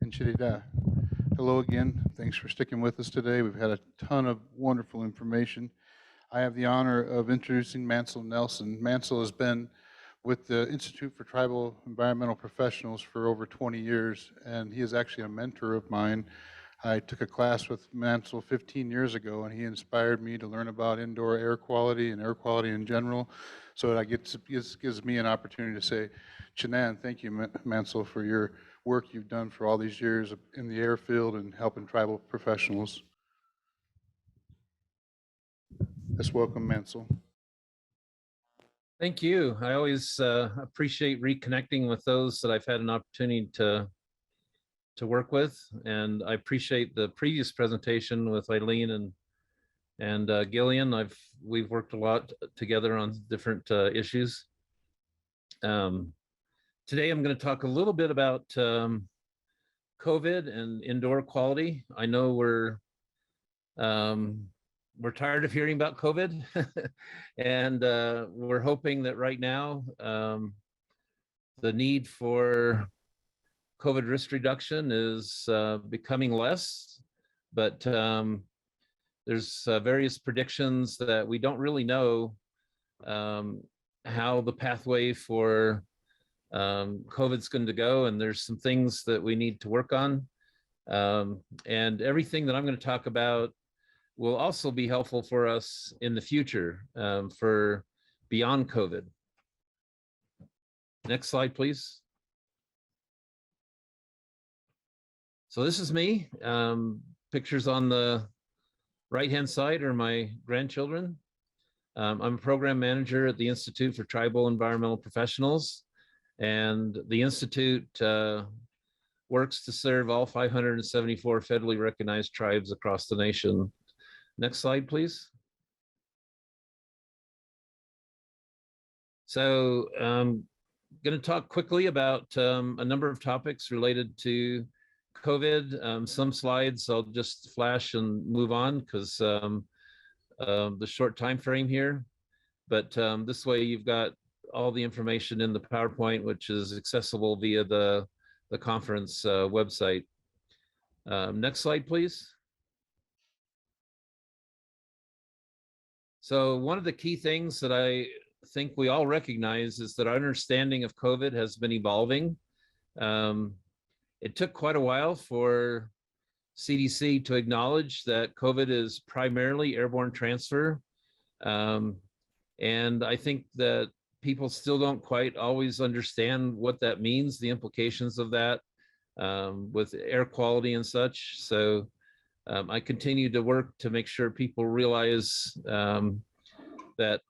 Enchilada. Hello again. Thanks for sticking with us today. We've had a ton of wonderful information. I have the honor of introducing Mansell Nelson. Mansell has been with the Institute for Tribal Environmental Professionals for over 20 years, and he is actually a mentor of mine. I took a class with Mansell 15 years ago, and he inspired me to learn about indoor air quality and air quality in general. So gives me an opportunity to say, Chanan, thank you, Mansell, for your work you've done for all these years in the air field and helping tribal professionals. Let's welcome Mansell. Thank you. I always appreciate reconnecting with those that I've had an opportunity to work with, and I appreciate the previous presentation with Eileen and Gillian. We've worked a lot together on different issues. Today I'm going to talk a little bit about COVID and indoor quality. I know we're tired of hearing about COVID, and we're hoping that right now the need for COVID risk reduction is becoming less, but there's various predictions that we don't really know how the pathway for COVID's going to go, and there's some things that we need to work on. And everything that I'm going to talk about will also be helpful for us in the future for beyond COVID. Next slide, please. So this is me. Pictures on the right-hand side are my grandchildren. I'm a program manager at the Institute for Tribal Environmental Professionals, and the Institute works to serve all 574 federally recognized tribes across the nation. Next slide, please. So I'm going to talk quickly about a number of topics related to COVID. Some slides I'll just flash and move on because the short time frame here. But this way you've got all the information in the PowerPoint, which is accessible via the conference website. Next slide, please. So one of the key things that I think we all recognize is that our understanding of COVID has been evolving. It took quite a while for CDC to acknowledge that COVID is primarily airborne transfer. And I think that people still don't quite always understand what that means, the implications of that with air quality and such. So I continue to work to make sure people realize that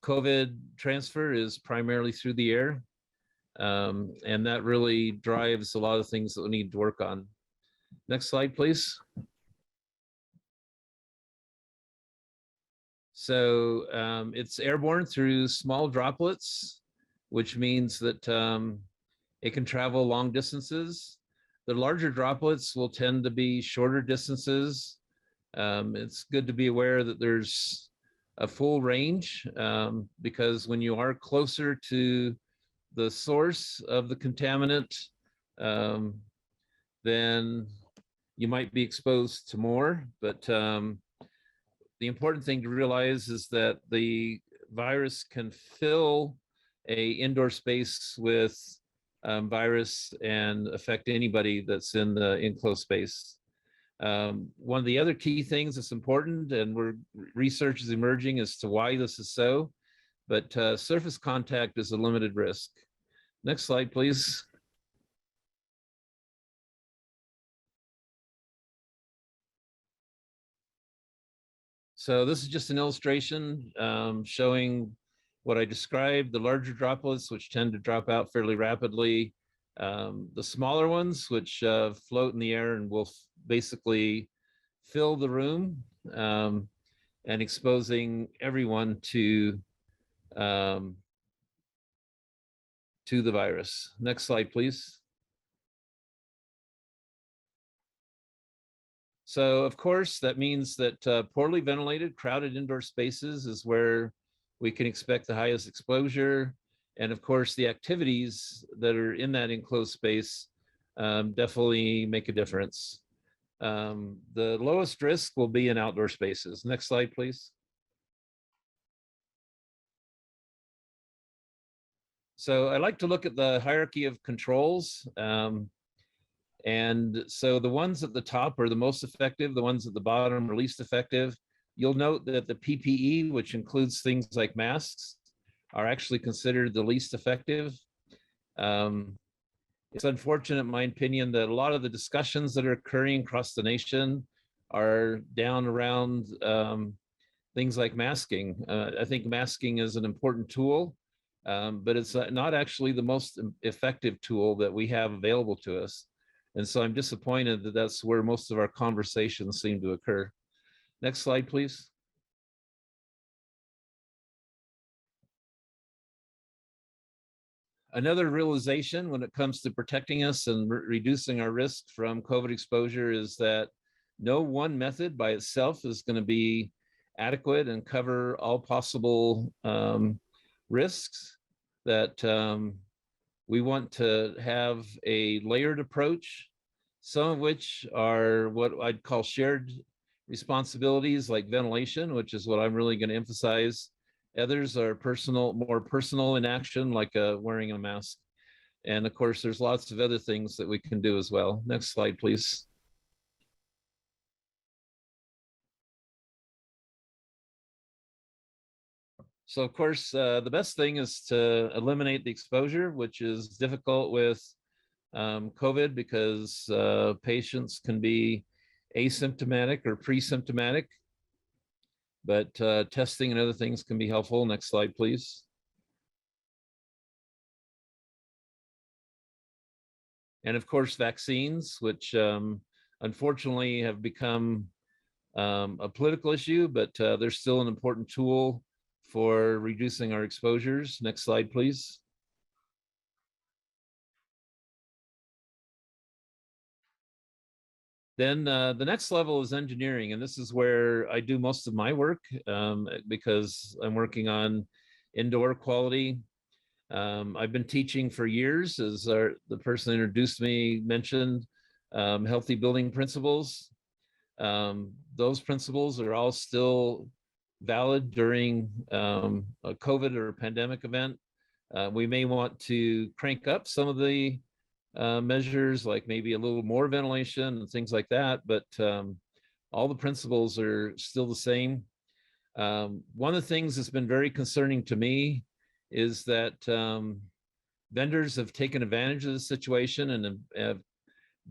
COVID transfer is primarily through the air. And that really drives a lot of things that we need to work on. Next slide, please. So it's airborne through small droplets, which means that it can travel long distances. The larger droplets will tend to be shorter distances. It's good to be aware that there's a full range because when you are closer to the source of the contaminant, then you might be exposed to more. But the important thing to realize is that the virus can fill a indoor space with virus and affect anybody that's in the enclosed space. One of the other key things that's important, and research is emerging as to why this is so, but surface contact is a limited risk. Next slide, please. So this is just an illustration showing what I described, the larger droplets, which tend to drop out fairly rapidly, the smaller ones, which float in the air and will basically fill the room and exposing everyone to the virus. Next slide, please. So of course, that means that poorly ventilated, crowded indoor spaces is where we can expect the highest exposure. And of course, the activities that are in that enclosed space definitely make a difference. The lowest risk will be in outdoor spaces. Next slide, please. So I like to look at the hierarchy of controls. And so the ones at the top are the most effective, the ones at the bottom are least effective. You'll note that the PPE, which includes things like masks, are actually considered the least effective. It's unfortunate, in my opinion, that a lot of the discussions that are occurring across the nation are down around things like masking. I think masking is an important tool, but it's not actually the most effective tool that we have available to us. And so I'm disappointed that that's where most of our conversations seem to occur. Next slide, please. Another realization when it comes to protecting us and reducing our risk from COVID exposure is that no one method by itself is going to be adequate and cover all possible risks. That we want to have a layered approach, some of which are what I'd call shared responsibilities, like ventilation, which is what I'm really going to emphasize. Others are personal, more personal in action, like wearing a mask. And of course, there's lots of other things that we can do as well. Next slide, please. So of course, the best thing is to eliminate the exposure, which is difficult with COVID because patients can be asymptomatic or pre-symptomatic, but testing and other things can be helpful. Next slide, please. And of course, vaccines, which unfortunately have become a political issue, but they're still an important tool for reducing our exposures. Next slide, please. Then the next level is engineering, and this is where I do most of my work because I'm working on indoor quality. I've been teaching for years, as the person that introduced me mentioned, healthy building principles. Those principles are all still valid during a COVID or a pandemic event. We may want to crank up some of the measures, like maybe a little more ventilation and things like that, but all the principles are still the same. One of the things that's been very concerning to me is that vendors have taken advantage of the situation and have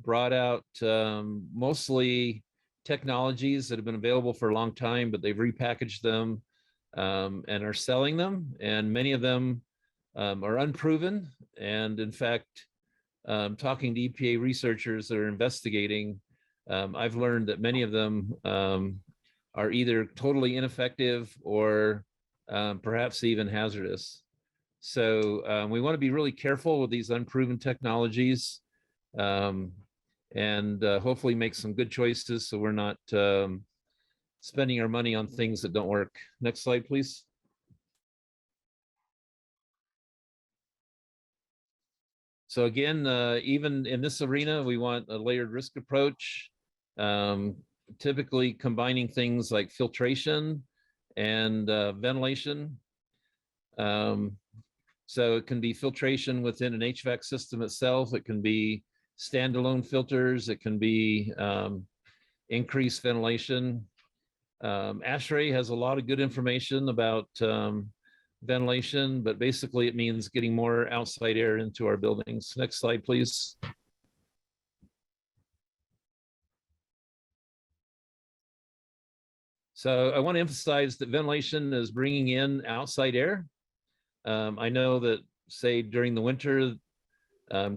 brought out mostly technologies that have been available for a long time, but they've repackaged them and are selling them. And many of them are unproven. And in fact, talking to EPA researchers that are investigating, I've learned that many of them are either totally ineffective or perhaps even hazardous. So we want to be really careful with these unproven technologies and hopefully make some good choices so we're not spending our money on things that don't work. Next slide, please. So again, even in this arena, we want a layered risk approach, typically combining things like filtration and ventilation. So it can be filtration within an HVAC system itself. It can be standalone filters. It can be increased ventilation. ASHRAE has a lot of good information about ventilation, but basically it means getting more outside air into our buildings. Next slide, please. So I want to emphasize that ventilation is bringing in outside air. I know that, say, during the winter,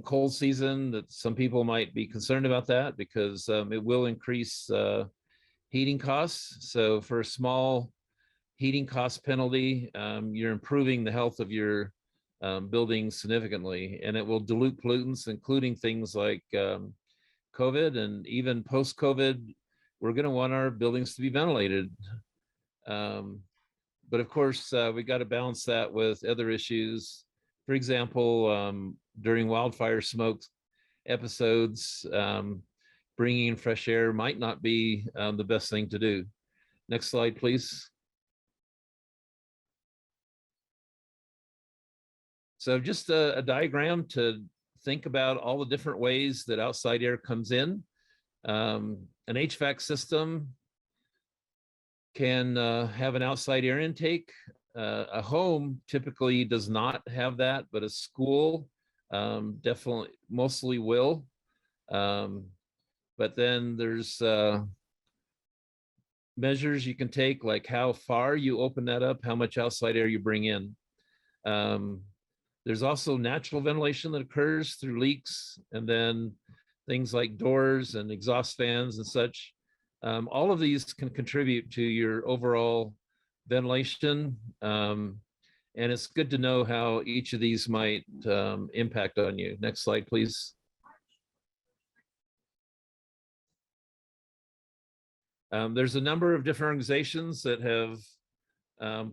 cold season, that some people might be concerned about that because it will increase heating costs. So for a small heating cost penalty, you're improving the health of your building significantly, and it will dilute pollutants, including things like COVID, and even post-COVID, we're going to want our buildings to be ventilated. But of course, we got to balance that with other issues. For example, during wildfire smoke, episodes, bringing in fresh air might not be the best thing to do. Next slide, please. So just a diagram to think about all the different ways that outside air comes in. An HVAC system can have an outside air intake. A home typically does not have that, but a school definitely, mostly will. But then there's measures you can take, like how far you open that up, how much outside air you bring in. There's also natural ventilation that occurs through leaks, and then things like doors and exhaust fans and such. All of these can contribute to your overall ventilation. And it's good to know how each of these might impact on you. Next slide, please. There's a number of different organizations that have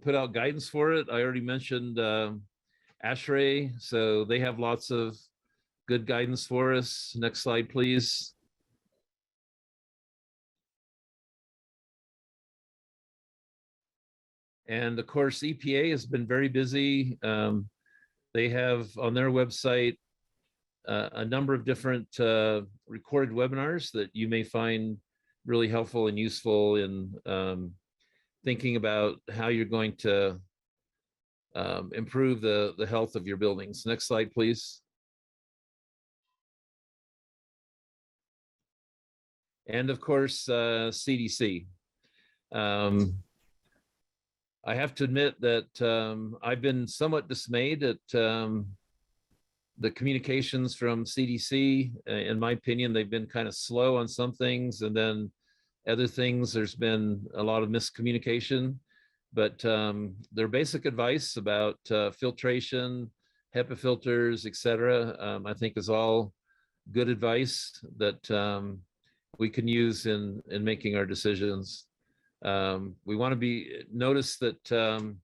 put out guidance for it. I already mentioned ASHRAE, so they have lots of good guidance for us. Next slide, please. And of course, EPA has been very busy. They have on their website a number of different recorded webinars that you may find really helpful and useful in thinking about how you're going to improve the health of your buildings. Next slide, please. And of course, CDC. I have to admit that I've been somewhat dismayed at the communications from CDC. In my opinion, they've been kind of slow on some things, and then other things, there's been a lot of miscommunication. But their basic advice about filtration, HEPA filters, etc., I think is all good advice that we can use in making our decisions. We want to notice that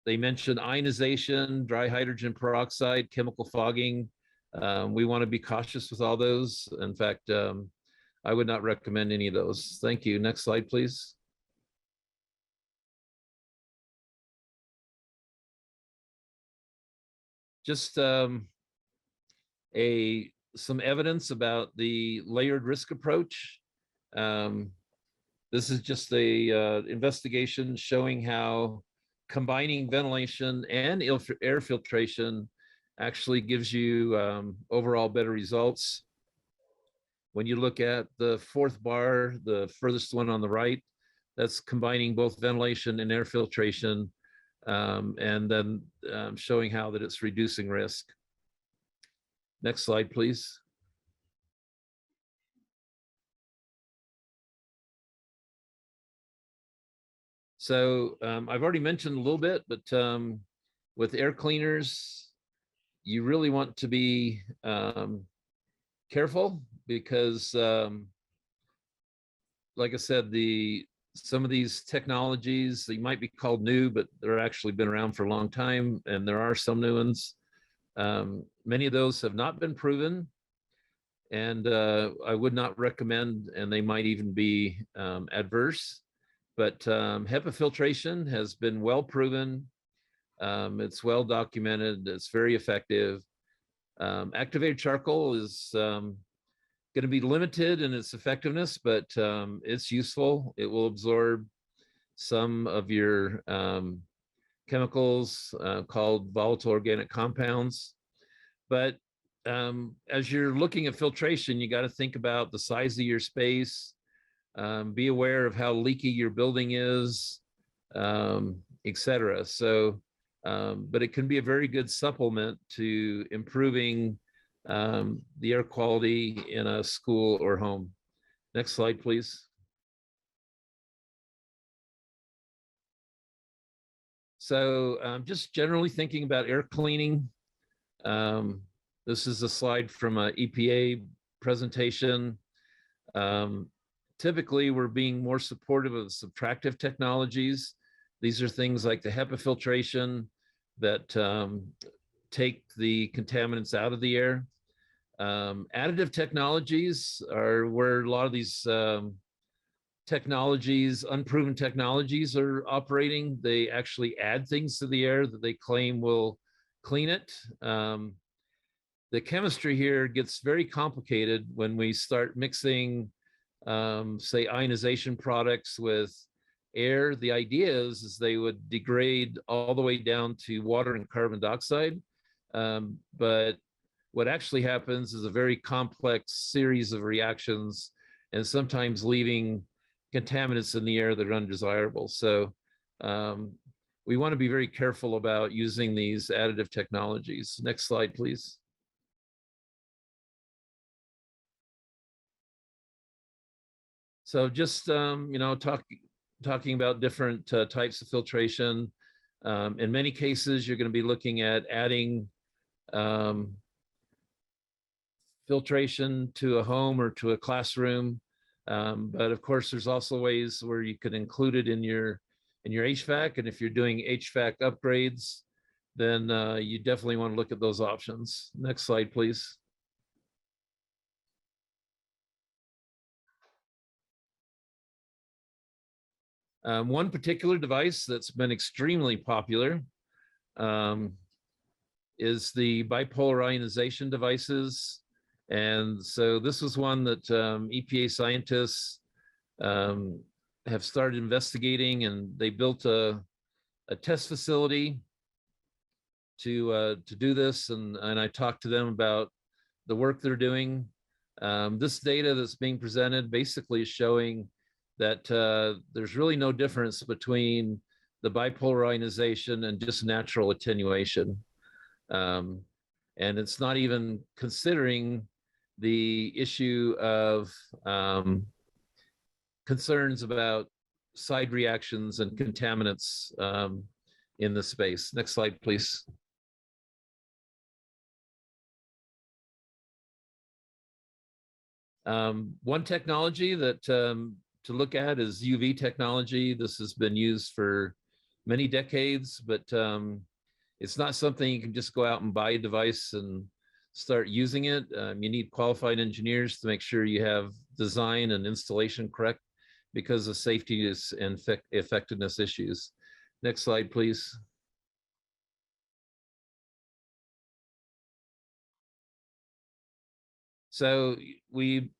they mentioned ionization, dry hydrogen peroxide, chemical fogging. We want to be cautious with all those. In fact, I would not recommend any of those. Thank you. Next slide, please. Just some evidence about the layered risk approach. This is just a investigation showing how combining ventilation and air filtration actually gives you overall better results. When you look at the fourth bar, the furthest one on the right, that's combining both ventilation and air filtration, and then showing how that it's reducing risk. Next slide, please. So I've already mentioned a little bit, but with air cleaners, you really want to be careful because, like I said, some of these technologies, they might be called new, but they're actually been around for a long time, and there are some new ones. Many of those have not been proven, and I would not recommend, and they might even be adverse. But HEPA filtration has been well proven. It's well documented. It's very effective. Activated charcoal is going to be limited in its effectiveness, but it's useful. It will absorb some of your chemicals called volatile organic compounds. But as you're looking at filtration, you got to think about the size of your space. Be aware of how leaky your building is, etc. So, but it can be a very good supplement to improving the air quality in a school or home. Next slide, please. So just generally thinking about air cleaning. This is a slide from an EPA presentation. Typically, we're being more supportive of the subtractive technologies. These are things like the HEPA filtration that take the contaminants out of the air. Additive technologies are where a lot of these technologies, unproven technologies, are operating. They actually add things to the air that they claim will clean it. The chemistry here gets very complicated when we start mixing, say, ionization products with air. The idea is they would degrade all the way down to water and carbon dioxide. But what actually happens is a very complex series of reactions, and sometimes leaving contaminants in the air that are undesirable. So we want to be very careful about using these additive technologies. Next slide, please. So just talking about different types of filtration. In many cases, you're going to be looking at adding filtration to a home or to a classroom. But of course, there's also ways where you could include it in your HVAC. And if you're doing HVAC upgrades, then you definitely want to look at those options. Next slide, please. One particular device that's been extremely popular is the bipolar ionization devices. And so this is one that EPA scientists have started investigating, and they built a test facility to do this. And I talked to them about the work they're doing. This data that's being presented basically is showing that there's really no difference between the bipolar ionization and just natural attenuation. And it's not even considering the issue of concerns about side reactions and contaminants in the space. Next slide, please. One technology that to look at is UV technology. This has been used for many decades, but it's not something you can just go out and buy a device and start using it. You need qualified engineers to make sure you have design and installation correct because of safety and effectiveness issues. Next slide, please. So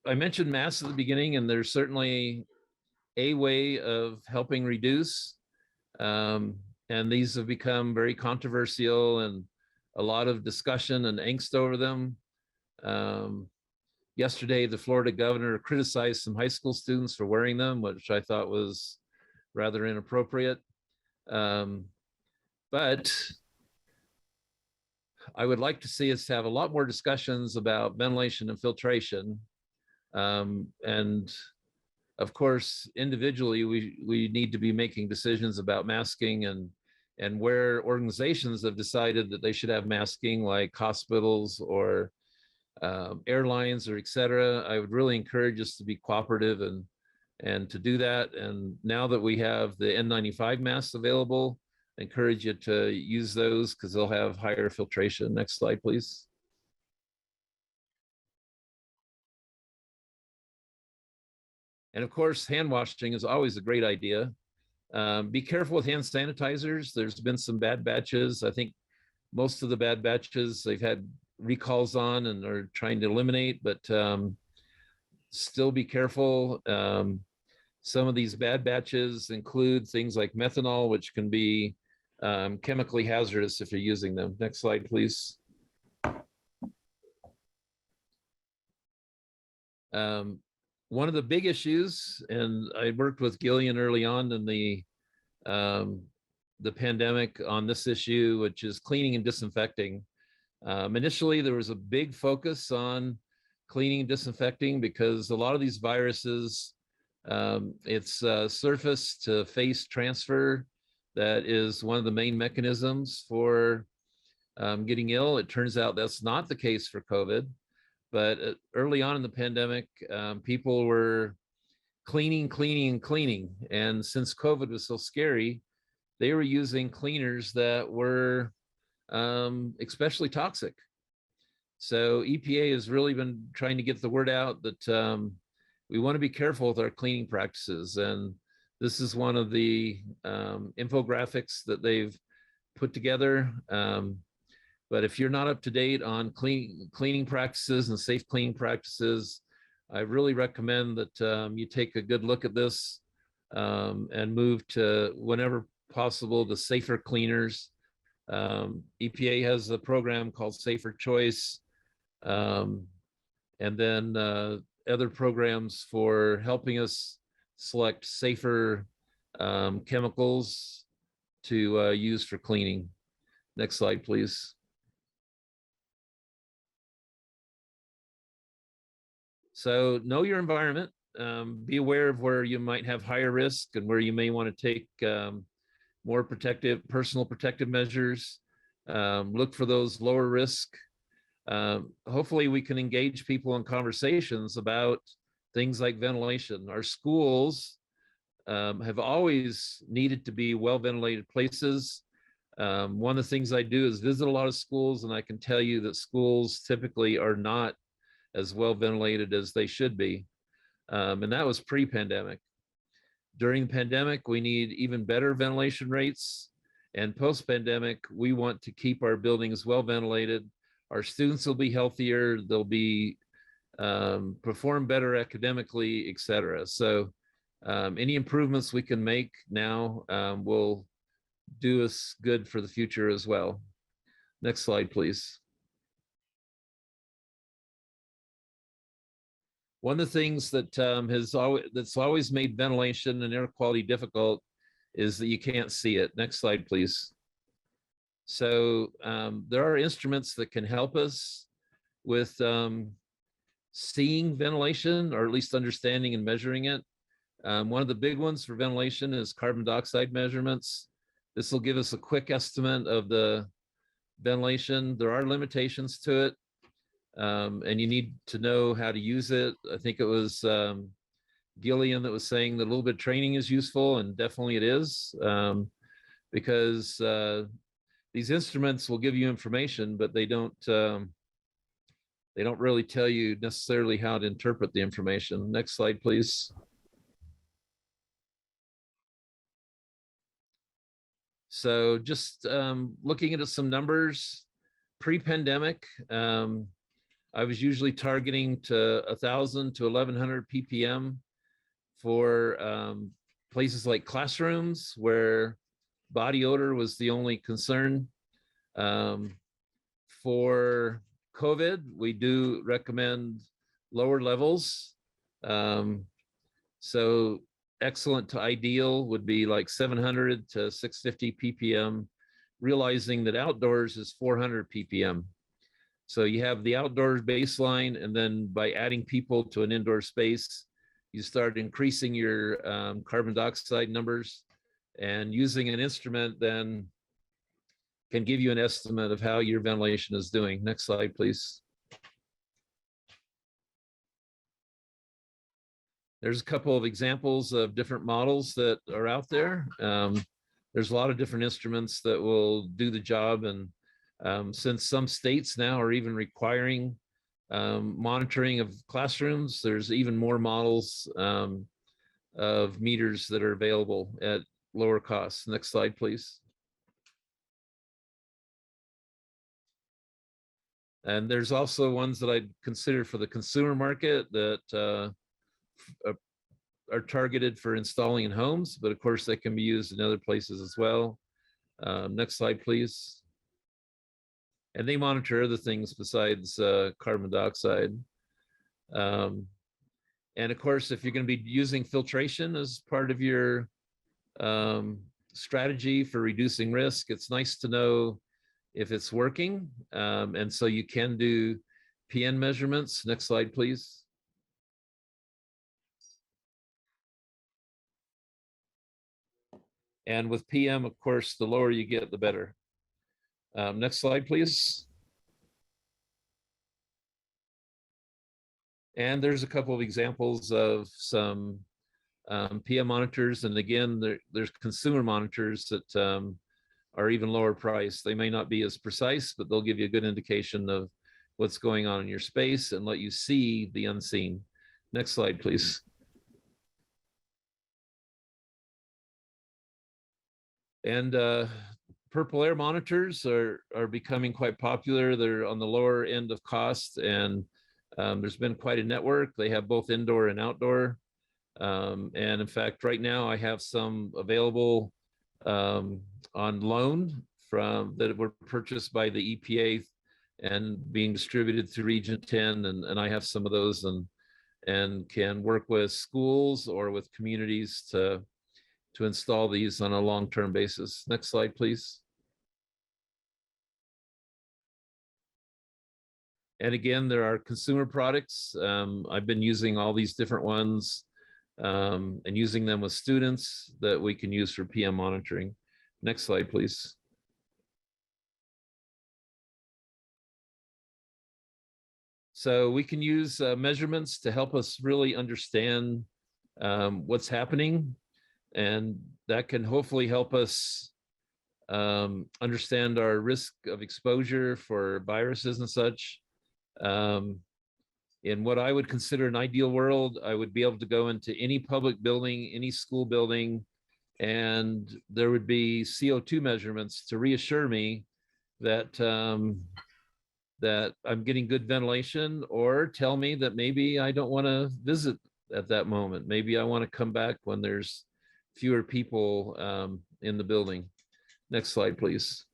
I mentioned masks at the beginning, and there's certainly a way of helping reduce. And these have become very controversial and a lot of discussion and angst over them. Yesterday, the Florida governor criticized some high school students for wearing them, which I thought was rather inappropriate. But I would like to see us have a lot more discussions about ventilation and filtration. And of course, individually, we need to be making decisions about masking, and where organizations have decided that they should have masking, like hospitals or airlines or et cetera. I would really encourage us to be cooperative and to do that. And now that we have the N95 masks available, I encourage you to use those because they'll have higher filtration. Next slide, please. And of course, hand washing is always a great idea. Be careful with hand sanitizers. There's been some bad batches. I think most of the bad batches they've had recalls on and are trying to eliminate, but still be careful. Some of these bad batches include things like methanol, which can be chemically hazardous if you're using them. Next slide, please. One of the big issues, and I worked with Gillian early on in the pandemic on this issue, which is cleaning and disinfecting. Initially, there was a big focus on cleaning and disinfecting because a lot of these viruses, it's surface to face transfer that is one of the main mechanisms for getting ill. It turns out that's not the case for COVID. But early on in the pandemic, people were cleaning. And since COVID was so scary, they were using cleaners that were especially toxic. So EPA has really been trying to get the word out that we want to be careful with our cleaning practices. And this is one of the infographics that they've put together. But if you're not up to date on cleaning practices and safe cleaning practices, I really recommend that you take a good look at this and move to, whenever possible, to safer cleaners. EPA has a program called Safer Choice, and then other programs for helping us select safer chemicals to use for cleaning. Next slide, please. So know your environment. Be aware of where you might have higher risk and where you may want to take more personal protective measures. Look for those lower risk. Hopefully we can engage people in conversations about things like ventilation. Our schools have always needed to be well-ventilated places. One of the things I do is visit a lot of schools, and I can tell you that schools typically are not as well ventilated as they should be. And that was pre-pandemic. During the pandemic, we need even better ventilation rates. And post-pandemic, we want to keep our buildings well ventilated. Our students will be healthier, they'll be perform better academically, et cetera. So any improvements we can make now will do us good for the future as well. Next slide, please. One of the things that that's always made ventilation and air quality difficult is that you can't see it. Next slide, please. So there are instruments that can help us with seeing ventilation, or at least understanding and measuring it. One of the big ones for ventilation is carbon dioxide measurements. This will give us a quick estimate of the ventilation. There are limitations to it. And you need to know how to use it. I think it was Gillian that was saying that a little bit of training is useful, and definitely it is, because these instruments will give you information, but they don't really tell you necessarily how to interpret the information. Next slide, please. So just looking at some numbers, pre-pandemic, I was usually targeting to 1,000 to 1,100 ppm for places like classrooms where body odor was the only concern. For COVID, we do recommend lower levels. So excellent to ideal would be like 700 to 650 ppm, realizing that outdoors is 400 ppm. So you have the outdoor baseline, and then by adding people to an indoor space, you start increasing your carbon dioxide numbers, and using an instrument then can give you an estimate of how your ventilation is doing. Next slide, please. There's a couple of examples of different models that are out there. There's a lot of different instruments that will do the job, and since some states now are even requiring monitoring of classrooms, there's even more models of meters that are available at lower costs. Next slide, please. And there's also ones that I'd consider for the consumer market that are targeted for installing in homes, but of course they can be used in other places as well. Next slide, please. And they monitor other things besides carbon dioxide. And of course, if you're going to be using filtration as part of your strategy for reducing risk, it's nice to know if it's working. And so you can do PN measurements. Next slide, please. And with PM, of course, the lower you get, the better. Next slide, please. And there's a couple of examples of some PM monitors. And again, there's consumer monitors that are even lower price. They may not be as precise, but they'll give you a good indication of what's going on in your space and let you see the unseen. Next slide, please. And purple air monitors are becoming quite popular. They're on the lower end of cost, and there's been quite a network. They have both indoor and outdoor. And in fact, right now I have some available on loan that were purchased by the EPA and being distributed through Region 10. And I have some of those and can work with schools or with communities to install these on a long-term basis. Next slide, please. And again, there are consumer products. I've been using all these different ones and using them with students that we can use for PM monitoring. Next slide, please. So we can use measurements to help us really understand what's happening, and that can hopefully help us understand our risk of exposure for viruses and such. In what I would consider an ideal world, I would be able to go into any public building, any school building, and there would be CO2 measurements to reassure me that that I'm getting good ventilation, or tell me that maybe I don't want to visit at that moment. Maybe I want to come back when there's fewer people in the building. Next slide, please.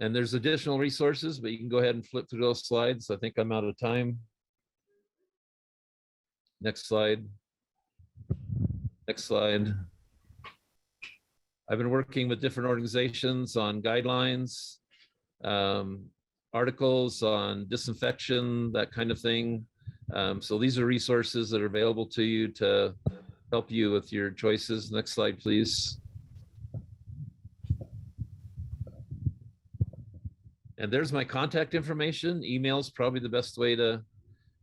And there's additional resources, but you can go ahead and flip through those slides. I think I'm out of time. Next slide. Next slide. I've been working with different organizations on guidelines, articles on disinfection, that kind of thing. So these are resources that are available to you to help you with your choices. Next slide, please. And there's my contact information. Email is probably the best way to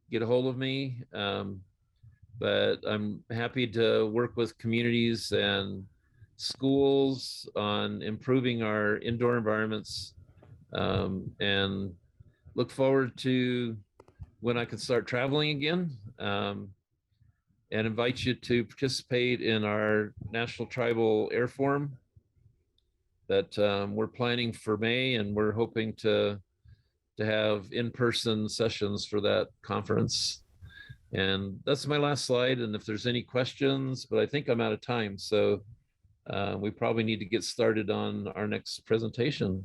get a hold of me. But I'm happy to work with communities and schools on improving our indoor environments, and look forward to when I can start traveling again, and invite you to participate in our National Tribal Air Forum that we're planning for May, and we're hoping to have in-person sessions for that conference. And that's my last slide. And if there's any questions, but I think I'm out of time. So we probably need to get started on our next presentation.